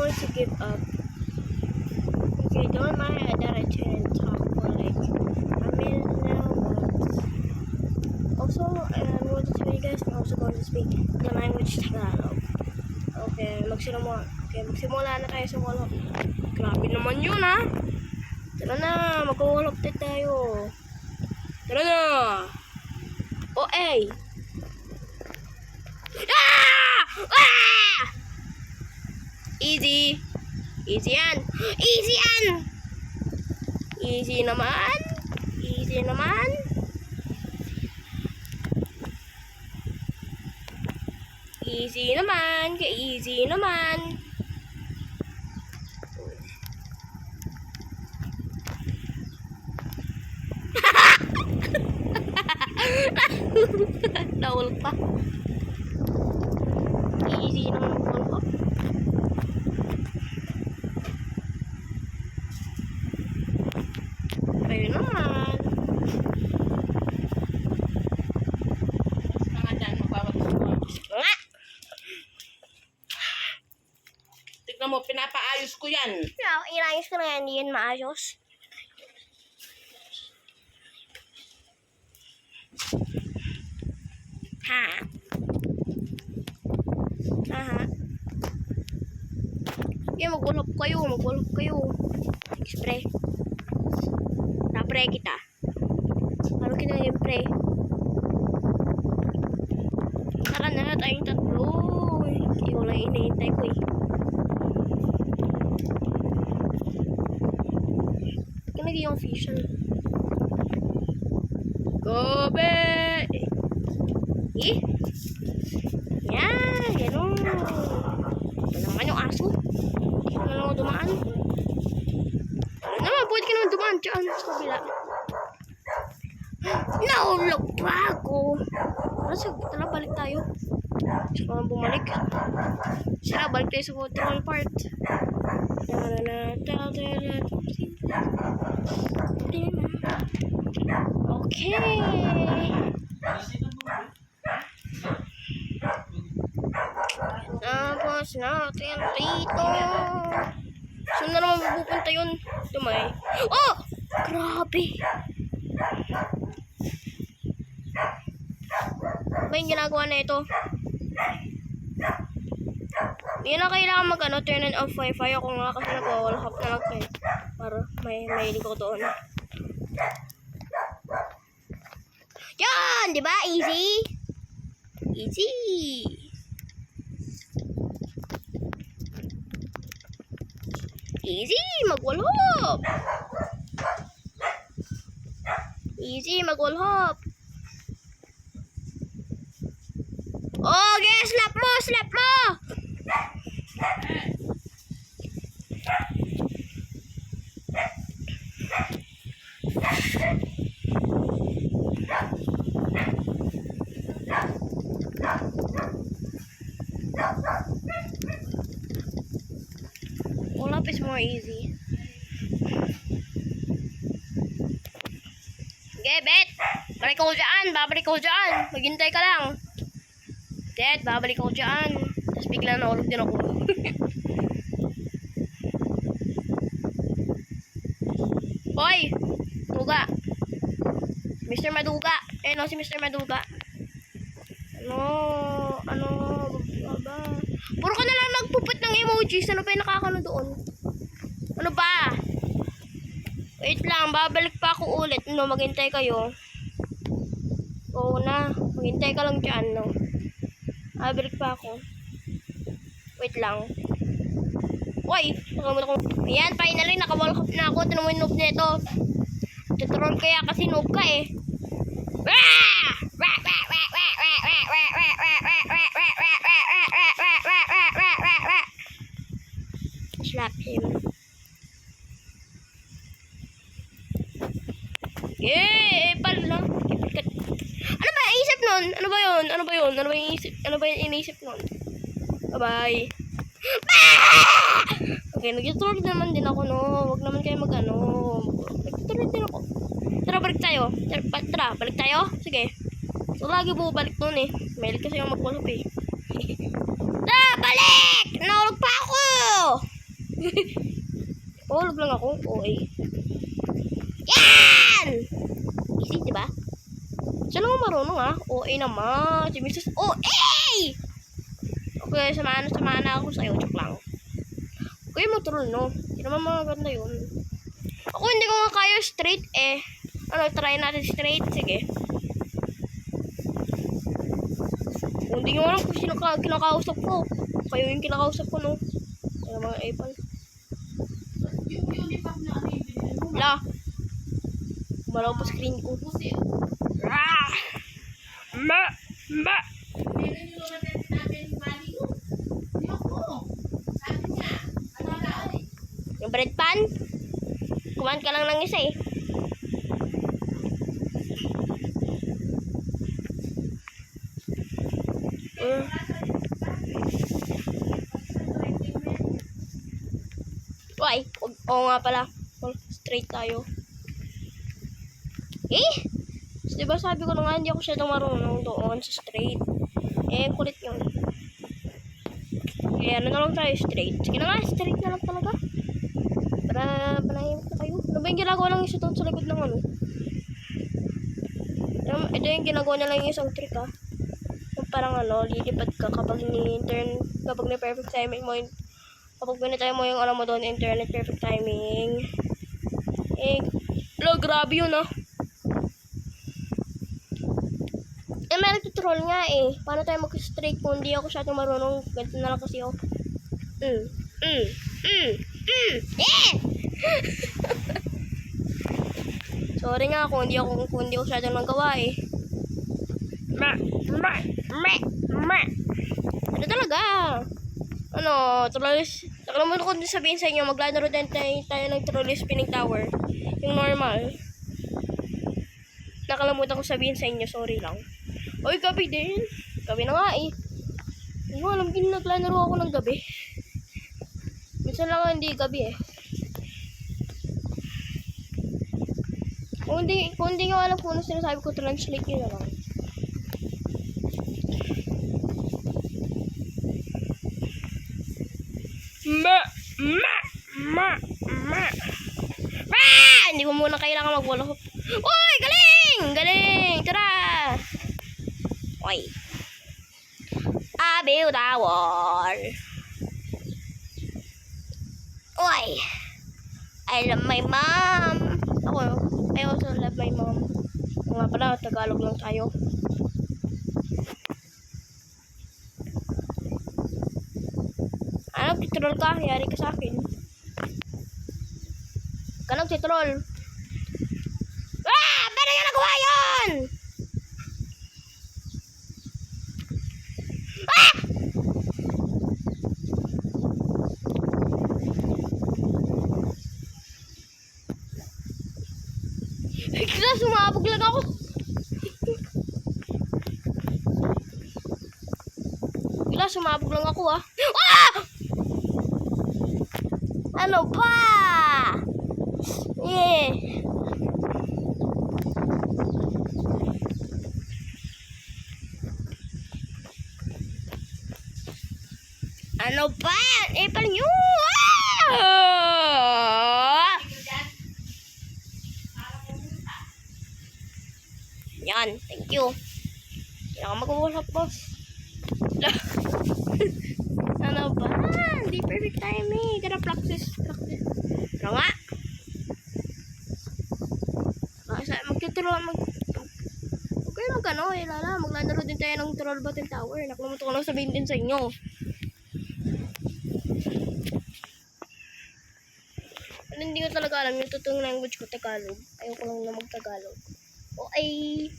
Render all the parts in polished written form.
going to give up. Okay, don't mind that I try and talk for like a minute now. Also, I'm going to tell you guys I'm also going to speak the language Tagalog. Okay, magsimula na tayo sa wall hop. Grabe naman yun ha. Tara na, mag-wall hop tayo. Tara na. OA. Ah! Ah! Easy. Easy yan. Easy yan. Easy naman. Easy naman. Easy naman. Easy naman. Naulog pa. Easy naman po. Ayun naman. Nga dyan, magpapatuwa. Nga! Tignan mo, pinapaayos ko yan. Inayos ko na yan, hindi yan maayos. Ha? Aha. Okay, mag-ulop kayo. Spray. Na-pray kita. Paano kita naging pray? Tara na, tayong tatlo. Ikaw lang hinihintay ko eh. Ito naging official. Gobe! Eh? Yan, gano'n. Ito naman yung aso. Hindi ko naman ako dumaan. Ano naman, pwede ka naman dumaan dyan sa kabila. Naulog pa ako. Tara, balik tayo. Gusto ko naman bumalik. Sira, balik tayo sa waterfall part. Okay. Tapos natin dito. Saan na naman pupunta yun? Tumay. Oh! Grabe! Ba yung ginagawa na ito? Hindi na kailangan turn on off wifi. Ako nga kasi nag-wall hop na lang kayo. Para may link ko doon. Yan! Diba? Easy! Easy! Easy! Mag-wall hop! Easy! Mag-wall hop! Okay! Slap mo! Slap mo! Wall up is more easy. Okay, Bet! Balik ako dyan! Babalik ako dyan! Maghintay ka lang! Dad, babalik ako dyan! Tapos bigla naulog din ako. Hoy! Duga! Mr. Maduga! Eh no, si Mr. Maduga. Ano ba? Puro ka na lang nagpuput ng emojis. Ano pa yung nakakano doon? Ano ba? Wait lang, babalik pa ako ulit. No, maghintay kayo. Oo na, maghintay ka lang dyan, no? Babalik pa ako. Wait lang. Uy, nakamot ako. Ayan, finally, nakawall hop na ako. Tinan mo yung noob nito. Tuturon kaya kasi noob ka eh. Slap him. Pala. Ano ba iisip nun? Ano ba yun? Ano ba yung inisip nun? Bye-bye. Okay, nag-tutorial naman din ako, no? Huwag naman kayo mag-ano. Nag-tutorial din ako. Tara, balik tayo. Tara, balik tayo? Sige. So, lagi balik nun eh. Mahilig kasi yung magkulop eh. Tara, balik! Naulog pa ako! Mahulog lang ako. OA. Yan! Easy, diba? Siya lang marunong ha. OA naman. Si Mrs. OA! Okay, samahan na ako sa'yo. Joke lang. Okay, motor no. Hindi naman maganda yun. Ako hindi ko nga kaya straight eh. Ano, try natin straight. Sige. Kung hindi nyo alam kung sino kinakausap ko. Kayo yung kinakausap ko, no? Kaya mga Apple. Yung uniform na ano yung binili mo. Wala. Malaw pa screen ko. Pusi. Ah! Ma! Meron yung lugar na sinabi ni Mali ko. Hindi ako. Sabi niya. Ano na? Yung bread pan? Kumain ka lang ng isa eh. Why? Oo nga pala. Straight tayo. Eh? Diba sabi ko na nga, hindi ako siya marunong doon sa straight. Eh, kulit yun. Kaya ano na lang tayo, straight. Sige na nga, straight na lang talaga. Para panahin ko kayo. Ano ba yung ginagawa lang isa doon sa likod ng ano? Ito yung ginagawa na lang yung isang trick ha. Yung parang ano, lilipad ka kapag perfect timing mo yung kapag binatay mo yung alam mo doon, internet perfect timing. Eh, grabe yun ah. Eh, may nagtutroll nga eh. Paano tayo mag-straight kung hindi ako siya marunong? Ganito na lang kasi ako. Eh! Sorry nga kung hindi ako siya magawa eh. Ano talaga? Ano, trolleys. Nakalaman ko din sabihin sa inyo, maglalaro din tayo ng trolleys spinning tower. Yung normal. Nakalimutan ko sabihin sa inyo, sorry lang. Oy, gabi din. Gabi na nga eh. Hindi ko alam, naglalaro ako ng gabi. Minsan lang hindi gabi eh. Kung hindi nyo alam kung ano sinasabi ko, translate nyo na lang. Hindi ko muna kailangan mag-wall hop. Uy! Galing! Galing! Tara! Uy! I build a wall. Uy! I love my mom. I also love my mom. Nga pala, Tagalog lang tayo. Ano, titrol ka? Yari ka sa akin. Ka nagtitrol. Ah! Paano niya nagawa yun? Ah! Bigla sumabog lang ako. Bigla sumabog lang ako ah. Ah! Ano ba? Yeah. Ano ba? Eh, paling yun. Ah! Yan, thank you. Hindi ako mag-uusap, boss. Ano ba? Hindi perfect timing. Gotta practice. Pero nga. Magtuturuan, okay, magkano eh, lala. Maglalaro din tayo ng Troll Button Tower. Nakalimutan ko lang sabihin din sa inyo. Ano, hindi ko talaga alam yung totoong language ko, Tagalog. Ayoko lang na mag-Tagalog. O ay,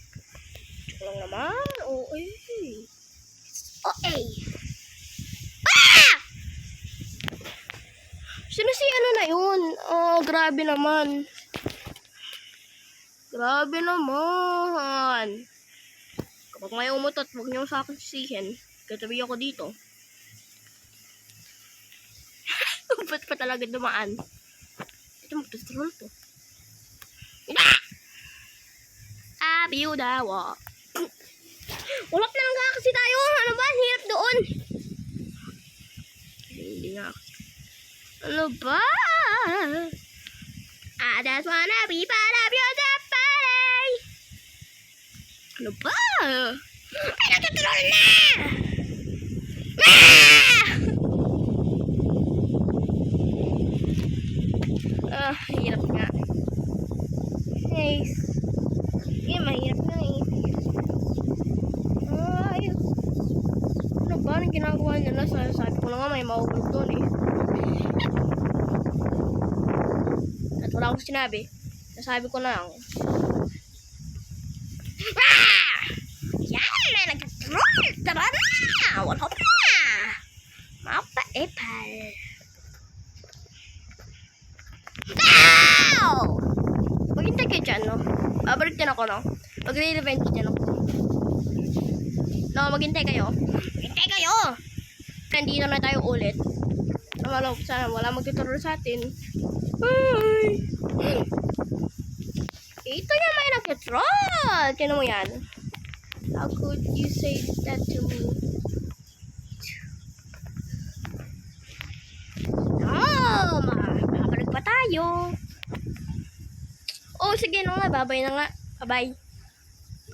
joke lang naman. O ay. Ah! Sino si ano na yun? Oh, grabe naman. Grabe naman. Kapag may umutot, huwag niyo sa akin sisihin. Katabi ako dito. Ba't pa talaga dumaan? Ito, magtutrol to. Biyuda, wa. Ulap na lang nga kasi tayo. Ano ba? Hirap doon. Hindi nga kasi. Ano ba? I just wanna be part of your safari. Ano ba? Ay, nagtutuloy na! Hirap nga. Guys. Mahirap nga eh. Ay. Ano ba? Anong ginagawa nila? Sabi ko na nga may mauulog doon eh. At wala akong sinabi. Nasabi ko lang. Yan! May nag-troll! Tara na! Wala pa na! Mga pa-epal. Maghintay kayo dyan, no? Babalik din ako, no? Magre-revenge din ako. No, maghintay kayo. Maghintay kayo! Nandito na tayo ulit. Sana wala magtuturo sa atin. Ay! Ito yung may nag-troll! Tinan mo yan. How could you say that to me? No! Makabalik pa tayo. Oh, sige na nga. Babay na nga. Bye-bye.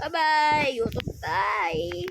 Bye-bye. YouTube. Bye.